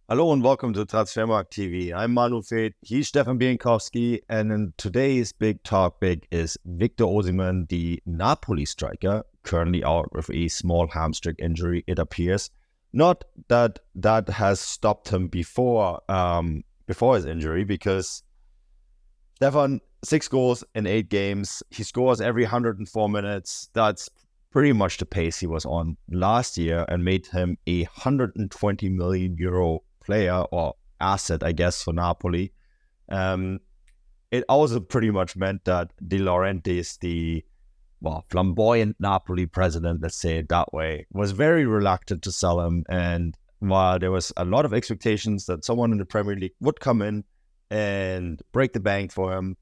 Hello and welcome to Transfermarkt TV. I'm Manuel, he's Stefan Bienkowski, and in today's big topic is Victor Osimhen, the Napoli striker, currently out with a small hamstring injury, it appears. Not that that has stopped him before his injury, because Stefan, 6 goals in 8 games. He scores every 104 minutes. That's pretty much the pace he was on last year and made him a 120 million euro player or asset, I guess, for Napoli. It also pretty much meant that De Laurentiis, the flamboyant Napoli president, let's say it that way, was very reluctant to sell him. And while there was a lot of expectations that someone in the Premier League would come in and break the bank for him,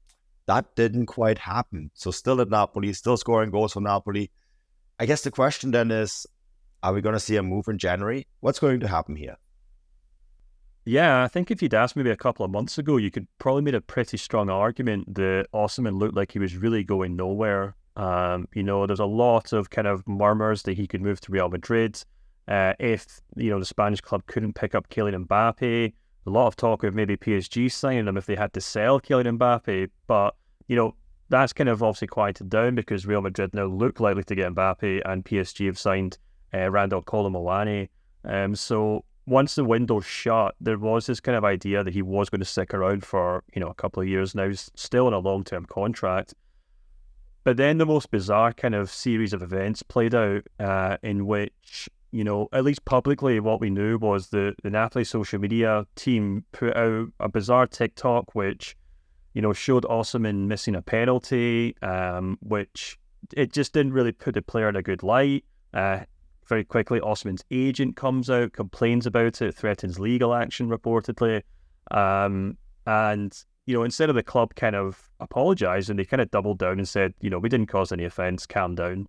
that didn't quite happen. So still at Napoli, still scoring goals for Napoli. I guess the question then is, are we going to see a move in January? What's going to happen here? Yeah, I think if you'd asked maybe a couple of months ago, you could probably make a pretty strong argument that Osimhen looked like he was really going nowhere. There's a lot of kind of murmurs that he could move to Real Madrid if, the Spanish club couldn't pick up Kylian Mbappe. A lot of talk of maybe PSG signing him if they had to sell Kylian Mbappe. But, that's kind of obviously quieted down because Real Madrid now look likely to get Mbappe and PSG have signed Randal Kolo Muani. So once the window shut, there was this kind of idea that he was going to stick around for, a couple of years now. He's still on a long-term contract. But then the most bizarre kind of series of events played out in which, at least publicly, what we knew was the Napoli social media team put out a bizarre TikTok which, showed Osimhen missing a penalty, which it just didn't really put the player in a good light. Very quickly, Osimhen's agent comes out, complains about it, threatens legal action reportedly. Instead of the club kind of apologising, they kind of doubled down and said, we didn't cause any offence, calm down.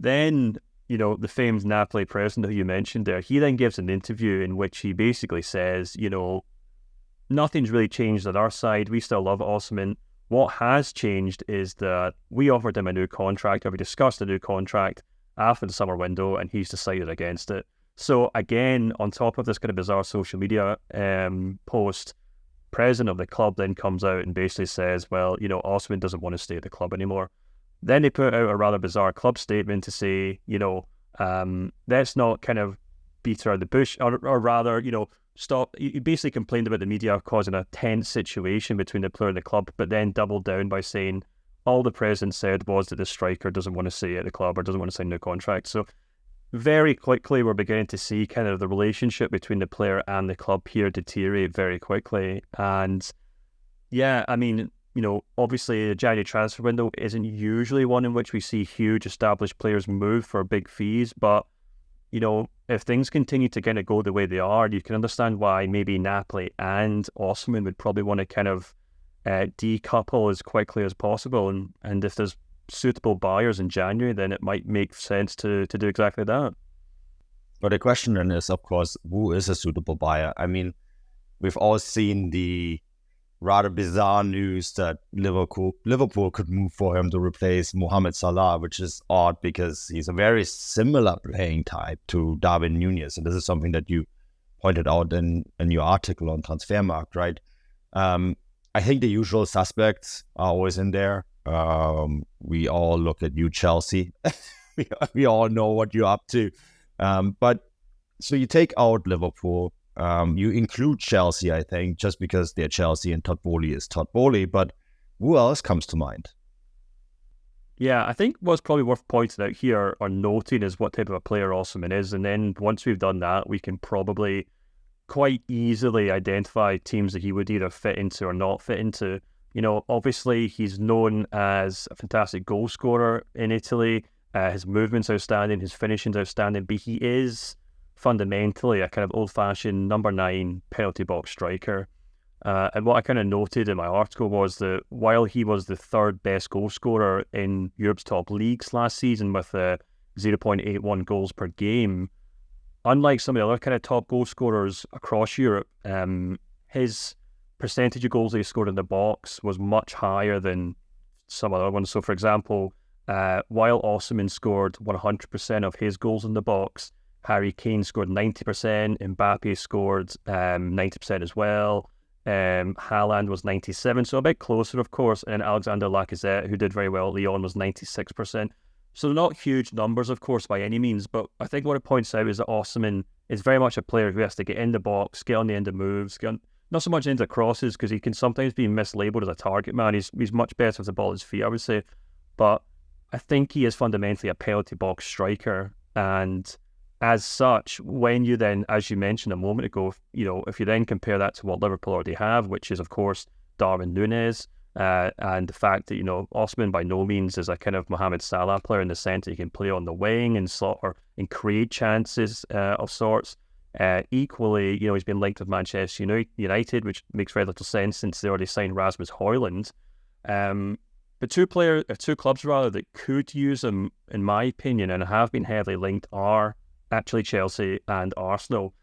Then, the famed Napoli president who you mentioned there, he then gives an interview in which he basically says, nothing's really changed on our side. We still love Osimhen. What has changed is that we offered him a new contract, or we discussed a new contract after the summer window, and he's decided against it. So again, on top of this kind of bizarre social media post, president of the club then comes out and basically says, well, Osimhen doesn't want to stay at the club anymore. Then they put out a rather bizarre club statement to say, let's not kind of beat around the bush, or rather, stop. He basically complained about the media causing a tense situation between the player and the club, but then doubled down by saying, all the president said was that the striker doesn't want to stay at the club or doesn't want to sign a new contract. So very quickly, we're beginning to see kind of the relationship between the player and the club here deteriorate very quickly. And yeah, I mean, obviously the January transfer window isn't usually one in which we see huge established players move for big fees. But, if things continue to kind of go the way they are, you can understand why maybe Napoli and Osimhen would probably want to kind of decouple as quickly as possible, and if there's suitable buyers in January, then it might make sense to do exactly that. But the question then is, of course, who is a suitable buyer? I mean, we've all seen the rather bizarre news that Liverpool could move for him to replace Mohamed Salah, which is odd because he's a very similar playing type to Darwin Núñez, and this is something that you pointed out in your article on Transfermarkt, right? I think the usual suspects are always in there. We all look at you, Chelsea. we all know what you're up to. But so you take out Liverpool, you include Chelsea, I think, just because they're Chelsea and Todd Boehly is Todd Boehly. But who else comes to mind? Yeah, I think what's probably worth pointing out here or noting is what type of a player Osimhen is. And then once we've done that, we can probably quite easily identify teams that he would either fit into or not fit into. Obviously he's known as a fantastic goal scorer in Italy. His movement's outstanding, his finishing's outstanding, but he is fundamentally a kind of old-fashioned number 9 penalty box striker. And what I kind of noted in my article was that while he was the third best goal scorer in Europe's top leagues last season with 0.81 goals per game, unlike some of the other kind of top goal scorers across Europe, his percentage of goals that he scored in the box was much higher than some other ones. So, for example, while Osimhen scored 100% of his goals in the box, Harry Kane scored 90%. Mbappe scored 90% as well. Haaland was 97%, so a bit closer, of course. And Alexander Lacazette, who did very well at Lyon, was 96%. So they're not huge numbers, of course, by any means. But I think what it points out is that Osimhen is very much a player who has to get in the box, get on the end of moves, not so much into crosses, because he can sometimes be mislabeled as a target man. He's much better with the ball at his feet, I would say. But I think he is fundamentally a penalty box striker. And as such, when you then, as you mentioned a moment ago, if you then compare that to what Liverpool already have, which is, of course, Darwin Núñez, and the fact that, Osimhen by no means is a kind of Mohamed Salah player in the sense that he can play on the wing and slot or and create chances of sorts. Equally, he's been linked with Manchester United, which makes very little sense since they already signed Rasmus Højlund. But two clubs rather that could use him, in my opinion, and have been heavily linked are actually Chelsea and Arsenal.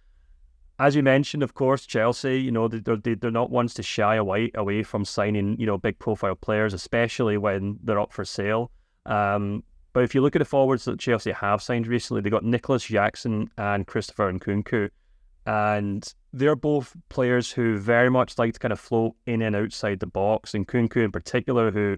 As you mentioned, of course, Chelsea, they're not ones to shy away from signing, big profile players, especially when they're up for sale. But if you look at the forwards that Chelsea have signed recently, they got Nicholas Jackson and Christopher Nkunku. And they're both players who very much like to kind of float in and outside the box. And Nkunku in particular, who,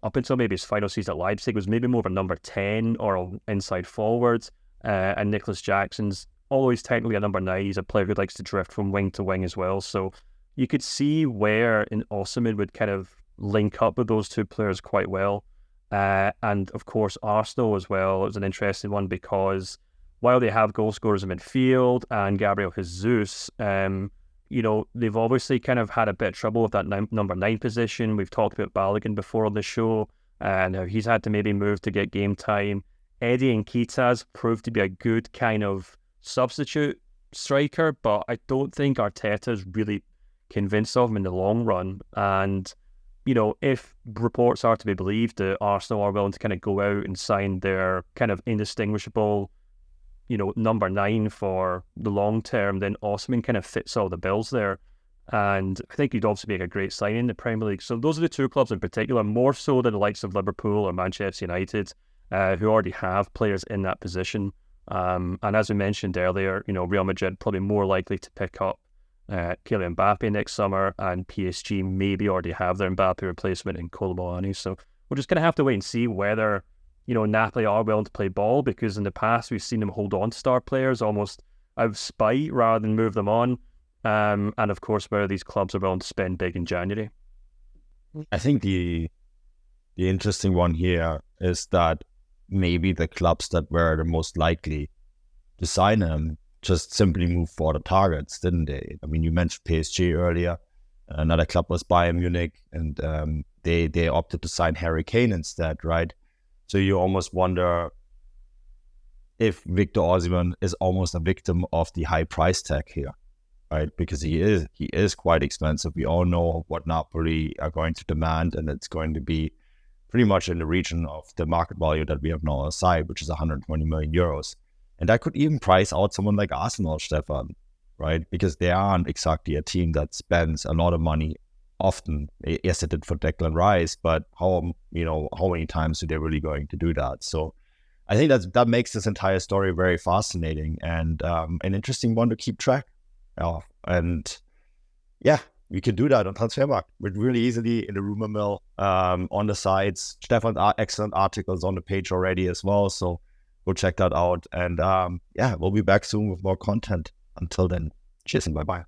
up until maybe his final season at Leipzig, was maybe more of a number 10 or an inside forward. And Nicholas Jackson's always technically a number 9. He's a player who likes to drift from wing to wing as well. So you could see where Osimhen would kind of link up with those two players quite well. And of course, Arsenal as well is an interesting one because while they have goal scorers in midfield and Gabriel Jesus, they've obviously kind of had a bit of trouble with that number 9 position. We've talked about Balogun before on the show, and he's had to maybe move to get game time. Eddie Nketiah's proved to be a good kind of substitute striker, but I don't think Arteta's really convinced of him in the long run. And, if reports are to be believed, Arsenal are willing to kind of go out and sign their kind of indistinguishable, number 9 for the long term, then Osimhen kind of fits all the bills there. And I think he'd obviously make a great signing in the Premier League. So those are the two clubs in particular, more so than the likes of Liverpool or Manchester United, who already have players in that position. And as we mentioned earlier, Real Madrid probably more likely to pick up Kylian Mbappe next summer, and PSG maybe already have their Mbappe replacement in Kolo Muani. So we're just going to have to wait and see whether, Napoli are willing to play ball, because in the past we've seen them hold on to star players almost out of spite rather than move them on. And of course, whether these clubs are willing to spend big in January. I think the interesting one here is that maybe the clubs that were the most likely to sign him just simply moved for the targets, didn't they? I mean, you mentioned PSG earlier. Another club was Bayern Munich, and they opted to sign Harry Kane instead, right? So you almost wonder if Victor Osimhen is almost a victim of the high price tag here, right? Because he is quite expensive. We all know what Napoli are going to demand, and it's going to be pretty much in the region of the market value that we have now on our side, which is 120 million euros. And that could even price out someone like Arsenal, Stefan, right? Because they aren't exactly a team that spends a lot of money often. Yes, it did for Declan Rice, but how many times are they really going to do that? So I think that makes this entire story very fascinating and an interesting one to keep track of. And yeah, we can do that on Transfermarkt really easily in the rumor mill, on the sites. Stefan's excellent articles on the page already as well, so go check that out. And we'll be back soon with more content. Until then, cheers and bye-bye.